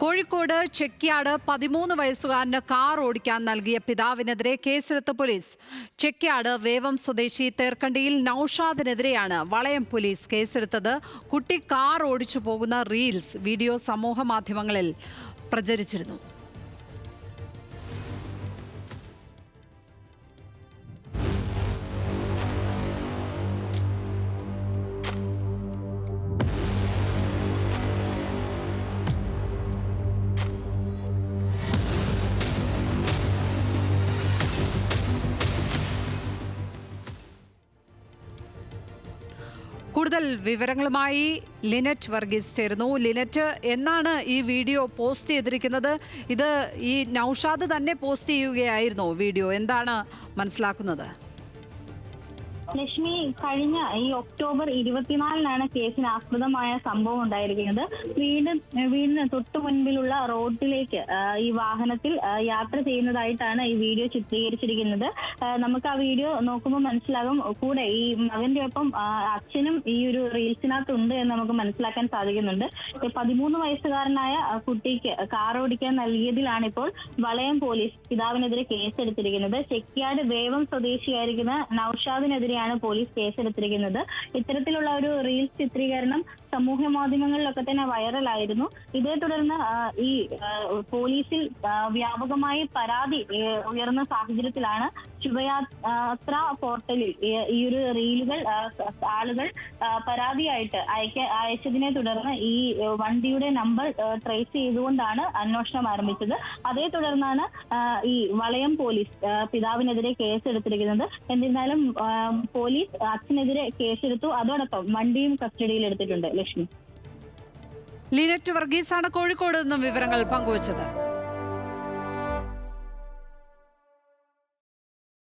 Kozhikode Chekyad 13 വയസ്സുകാരന് car ഓടിക്കാൻ നൽകിയ പിതാവിനെതിരെ കേസെടുത്ത പോലീസ്. ചെക്യാട് വേവം സ്വദേശി തേർക്കണ്ടിയിൽ നൌഷാദിനെതിരെയാണ് വളയം പോലീസ് കേസെടുത്തത്. കുട്ടി കാർ ഓടിച്ചു പോകുന്ന വീഡിയോ സമൂഹ മാധ്യമങ്ങളിൽ പ്രചരിച്ചിരുന്നു. കൂടുതൽ വിവരങ്ങളുമായി ലിനറ്റ് വർഗീസ് ചേരുന്നു. ലിനറ്റ്, എന്നാണ് ഈ വീഡിയോ പോസ്റ്റ് ചെയ്തിരിക്കുന്നത്? ഇത് ഈ നൌഷാദ് തന്നെ പോസ്റ്റ് ചെയ്യുകയായിരുന്നോ വീഡിയോ? എന്താണ് മനസ്സിലാക്കുന്നത്? ലക്ഷ്മി, കഴിഞ്ഞ ഈ ഒക്ടോബർ 24-നാണ് കേസിന് ആസ്പദമായ സംഭവം ഉണ്ടായിരിക്കുന്നത്. വീടിന് തൊട്ടു മുൻപിലുള്ള റോഡിലേക്ക് ഈ വാഹനത്തിൽ യാത്ര ചെയ്യുന്നതായിട്ടാണ് ഈ വീഡിയോ ചിത്രീകരിച്ചിരിക്കുന്നത്. നമുക്ക് ആ വീഡിയോ നോക്കുമ്പോൾ മനസ്സിലാകും, കൂടെ ഈ മകന്റെ ഒപ്പം അച്ഛനും ഈ ഒരു റീൽസിനകത്തുണ്ട് എന്ന് നമുക്ക് മനസ്സിലാക്കാൻ സാധിക്കുന്നുണ്ട്. 13 വയസ്സുകാരനായ കുട്ടിക്ക് കാർ ഓടിക്കാൻ നൽകിയതിലാണ് ഇപ്പോൾ വളയം പോലീസ് പിതാവിനെതിരെ കേസെടുത്തിരിക്കുന്നത്. ചെക്യാട് വേവം സ്വദേശിയായിരിക്കുന്ന നൌഷാദിനെതിരെ പോലീസ് കേസെടുത്തിരിക്കുന്നത്. ഇത്തരത്തിലുള്ള ഒരു റീൽസ് ചിത്രീകരണം സമൂഹ മാധ്യമങ്ങളിലൊക്കെ തന്നെ വൈറലായിരുന്നു. ഇതേ തുടർന്ന് ഈ പോലീസിൽ വ്യാപകമായി പരാതി ഉയർന്ന സാഹചര്യത്തിലാണ് ശുഭയാത്ര പോർട്ടലിൽ ഈ ഒരു റീലുകൾ ആളുകൾ പരാതിയായിട്ട് അയച്ചതിനെ തുടർന്ന് ഈ വണ്ടിയുടെ നമ്പർ ട്രേസ് ചെയ്തുകൊണ്ടാണ് അന്വേഷണം ആരംഭിച്ചത്. അതേ തുടർന്നാണ് ഈ വളയം പോലീസ് പിതാവിനെതിരെ കേസെടുത്തിരിക്കുന്നത്. എന്നിരുന്നാലും പോലീസ് അച്ഛനെതിരെ കേസെടുത്തു. അതോടൊപ്പം വണ്ടിയും കസ്റ്റഡിയിൽ എടുത്തിട്ടുണ്ട്. ലക്ഷ്മി. ലിനറ്റ് വർഗീസാണ് കോഴിക്കോട് നിന്നും വിവരങ്ങൾ പങ്കുവച്ചത്.